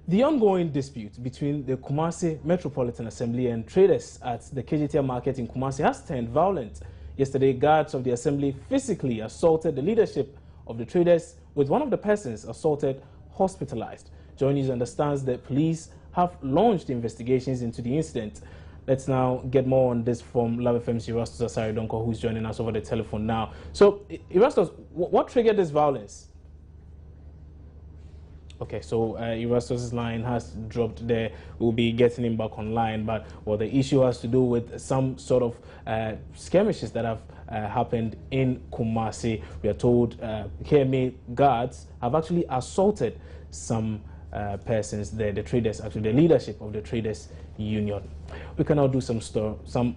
The ongoing dispute between the Kumasi Metropolitan Assembly and traders at the KGTR market in Kumasi has turned violent. Yesterday, guards of the assembly physically assaulted the leadership of the traders, with one of the persons assaulted hospitalized. Joy News understands that police have launched investigations into the incident. Let's now get more on this from Love FM's Erastus Asari Donko, who's joining us over the telephone now. So, Erastus, what triggered this violence? Okay, so Erastus' line has dropped there. We'll be getting him back online. But the issue has to do with some sort of skirmishes that have happened in Kumasi. We are told KMA guards have actually assaulted some persons there, the traders, actually the leadership of the traders union. We can now do some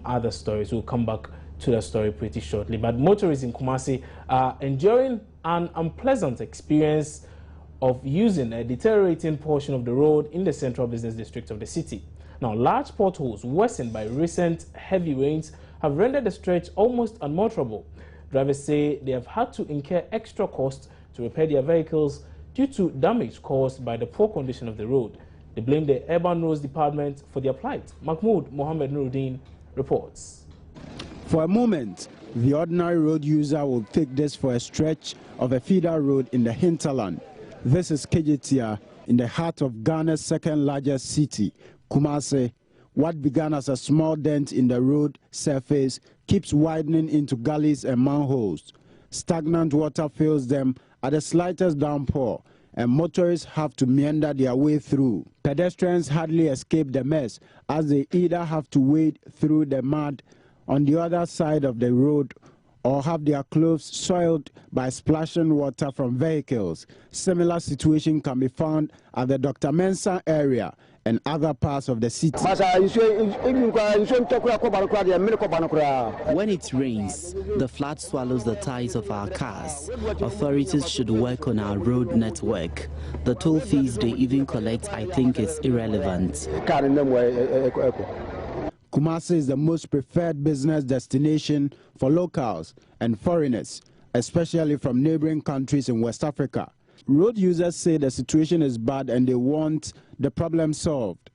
other stories. We'll come back to the story pretty shortly. But motorists in Kumasi are enduring an unpleasant experience of using a deteriorating portion of the road in the central business district of the city. Now, large potholes worsened by recent heavy rains have rendered the stretch almost unmotorable. Drivers say they have had to incur extra costs to repair their vehicles due to damage caused by the poor condition of the road. They blame the Urban Roads Department for their plight. Mahmoud Mohammed Nuruddin reports. For a moment, the ordinary road user will take this for a stretch of a feeder road in the hinterland. This is KGTR in the heart of Ghana's second largest city, Kumasi. What began as a small dent in the road surface keeps widening into gullies and manholes. Stagnant water fills them at the slightest downpour, and motorists have to meander their way through. Pedestrians hardly escape the mess as they either have to wade through the mud on the other side of the road or have their clothes soiled by splashing water from vehicles. Similar situation can be found at the Dr. Mensah area and other parts of the city. When it rains, the flood swallows the tires of our cars. Authorities should work on our road network. The toll fees they even collect, I think, is irrelevant. Kumasi is the most preferred business destination for locals and foreigners, especially from neighboring countries in West Africa. Road users say the situation is bad and they want the problem solved.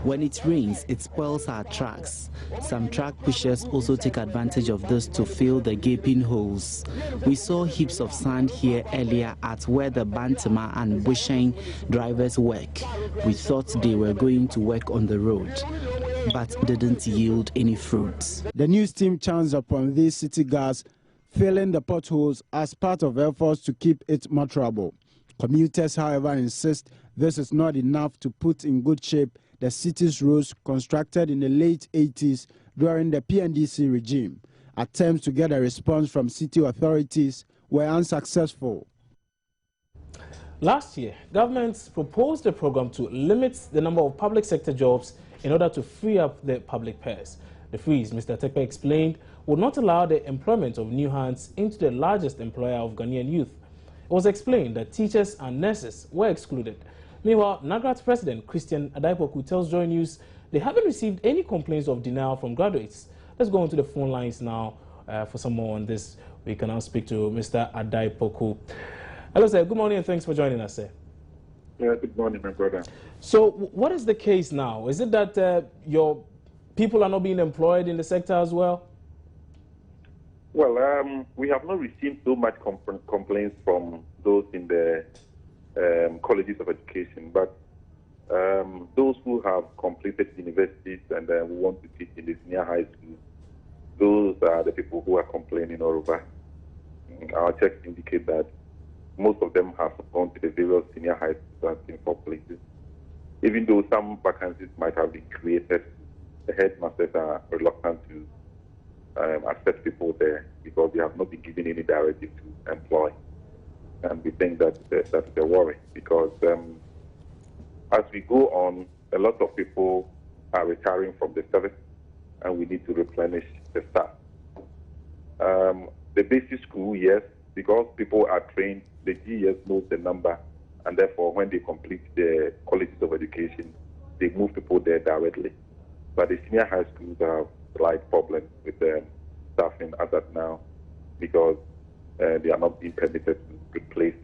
When it rains, it spoils our tracks. Some track pushers also take advantage of this to fill the gaping holes. We saw heaps of sand here earlier at where the Bantama and Busheng drivers work. We thought they were going to work on the road, but didn't yield any fruits. The news team chanced upon these city guards filling the potholes as part of efforts to keep it motorable. Commuters, however, insist this is not enough to put in good shape the city's roads constructed in the late 80s during the PNDC regime. Attempts to get a response from city authorities were unsuccessful. Last year, governments proposed a program to limit the number of public sector jobs in order to free up the public purse. The freeze, Mr. Tekpe explained, would not allow the employment of new hands into the largest employer of Ghanaian youth. It was explained that teachers and nurses were excluded. Meanwhile, NAGRAT's president, Christian Adaipoku, tells Joy News they haven't received any complaints of denial from graduates. Let's go on to the phone lines now for some more on this. We can now speak to Mr. Adaipoku. Hello, sir. Good morning and thanks for joining us, sir. Yeah, good morning, my brother. So, what is the case now? Is it that your people are not being employed in the sector as well? Well, we have not received so much complaints from those in the colleges of education, but those who have completed universities and who want to teach in the senior high school, those are the people who are complaining all over. Our checks indicate that most of them have gone to the various senior high schools in 4 places. Even though some vacancies might have been created, the headmasters are reluctant to accept people there because they have not been given any directive to employ. And we think that that's a worry because as we go on, a lot of people are retiring from the service and we need to replenish the staff. The basic school, yes, because people are trained, the GES knows the number, and therefore when they complete the colleges of education, they move people there directly. But the senior high schools have slight problems with the staffing as of now because they are not being permitted to replace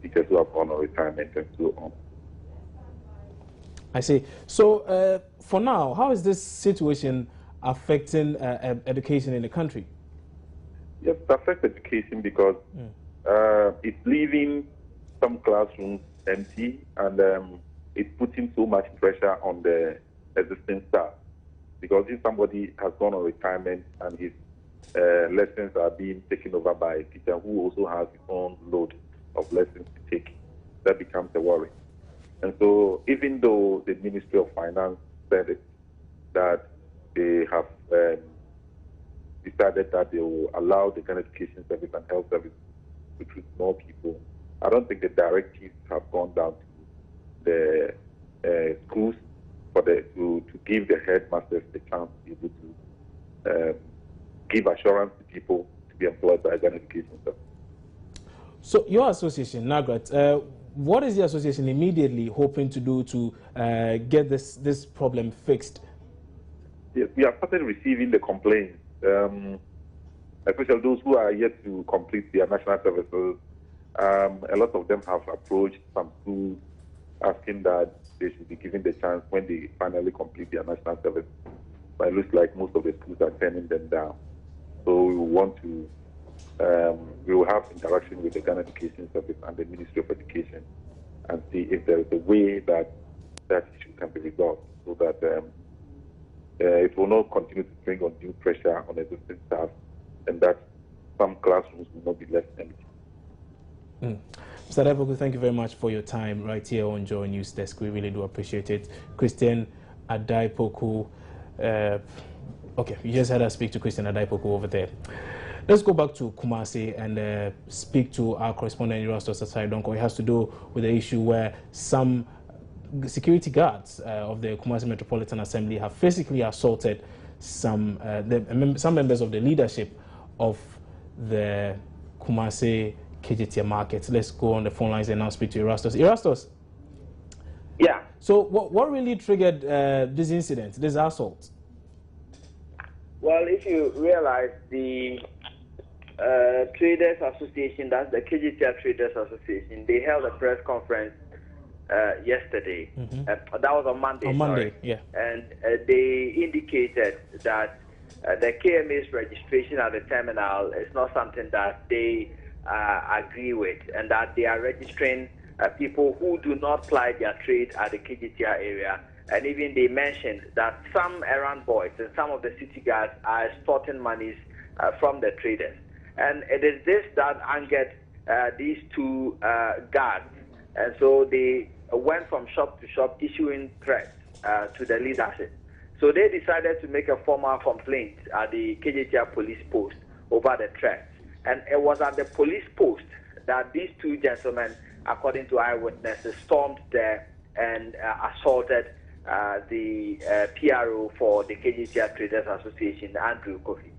teachers who have gone on retirement and so on. I see. So for now, how is this situation affecting education in the country? Yes, it affects education because it's leaving some classrooms empty, and it's putting so much pressure on the existing staff. Because if somebody has gone on retirement and his lessons are being taken over by a teacher who also has his own load of lessons to take, that becomes a worry. And so even though the Ministry of Finance said it, that they have decided that they will allow the Ghana Education Service and Health Service to recruit more people, I don't think the directives have gone down to the schools to give the headmasters the chance to be able to give assurance to people to be employed by Ghana Education Service. So your association, NAGRAT, what is the association immediately hoping to do to get this problem fixed? Yes, we have started receiving the complaints, especially those who are yet to complete their national services. A lot of them have approached some schools asking that they should be given the chance when they finally complete their national service. But it looks like most of the schools are turning them down. So we want to, we will have interaction with the Ghana Education Service and the Ministry of Education and see if there is a way that that issue can be resolved so that it will not continue to bring undue pressure on existing staff and that some classrooms will not be left empty. Mr. Adaipoku, thank you very much for your time right here on Joy News Desk. We really do appreciate it. Christian Adaipoku. Okay, you just had us speak to Christian Adaipoku over there. Let's go back to Kumasi and speak to our correspondent, Erastus Asai-Donko. It has to do with the issue where some security guards of the Kumasi Metropolitan Assembly have physically assaulted some members of the leadership of the Kumasi KJT market. Let's go on the phone lines and now speak to Erastus. Erastus? Yeah. So what really triggered this incident, this assault? Well, if you realize the Traders Association, that's the KJT Traders Association, they held a press conference yesterday. That was on Monday. On Monday, yeah. And they indicated that the KMA's registration at the terminal is not something that they agree with, and that they are registering people who do not ply their trade at the KJT area. And even they mentioned that some errand boys and some of the city guards are extorting monies from the traders. And it is this that angered these two guards. And so they went from shop to shop issuing threats to the leadership. So they decided to make a formal complaint at the KJT police post over the threats. And it was at the police post that these two gentlemen, according to eyewitnesses, stormed there and assaulted the PRO for the KJT Traders Association, Andrew Kofi.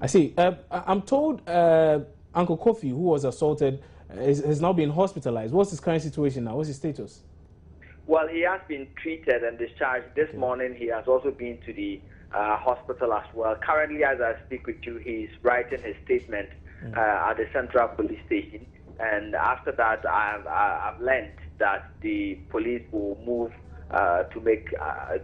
I see. I'm told Uncle Kofi, who was assaulted, has now been hospitalized. What's his current situation now? What's his status? Well, he has been treated and discharged. This morning, he has also been to the hospital as well. Currently, as I speak with you, he's writing his statement at the Central Police Station. And after that, I've learned that the police will move to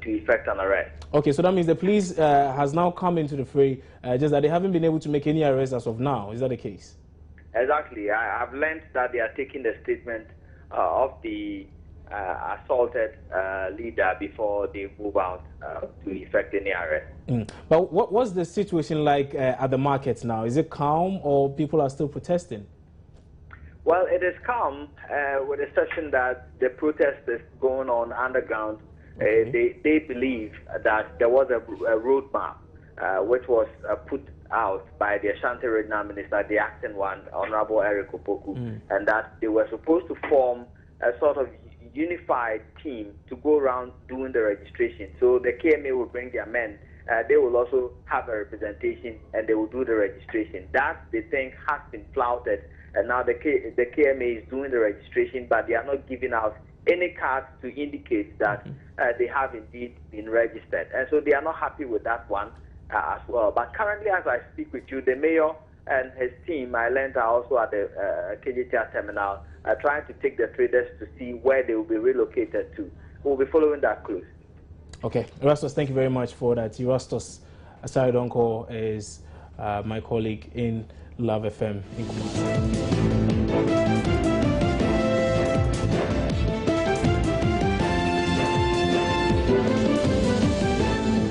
effect an arrest. Okay, so that means the police has now come into the fray, just that they haven't been able to make any arrests as of now. Is that the case? Exactly. I've learned that they are taking the statement of the assaulted leader before they move out to effect any arrest. But what's the situation like at the markets now? Is it calm or people are still protesting? Well, it is calm, with the exception that the protest is going on underground. Okay. They believe that there was a roadmap which was put out by the Ashanti Regional Minister, the acting one, Honorable Eric Opoku, and that they were supposed to form a sort of unified team to go around doing the registration. So the KMA will bring their men. They will also have a representation and they will do the registration. That, they think, has been flouted. And now the KMA is doing the registration, but they are not giving out any cards to indicate that they have indeed been registered. And so they are not happy with that one as well. But currently, as I speak with you, the mayor and his team, I learned, are also at the KJTR terminal, trying to take the traders to see where they will be relocated to. We'll be following that close. Okay, Erastus, thank you very much for that. Erastus Asaridonko is my colleague in Love FM in Kumasi.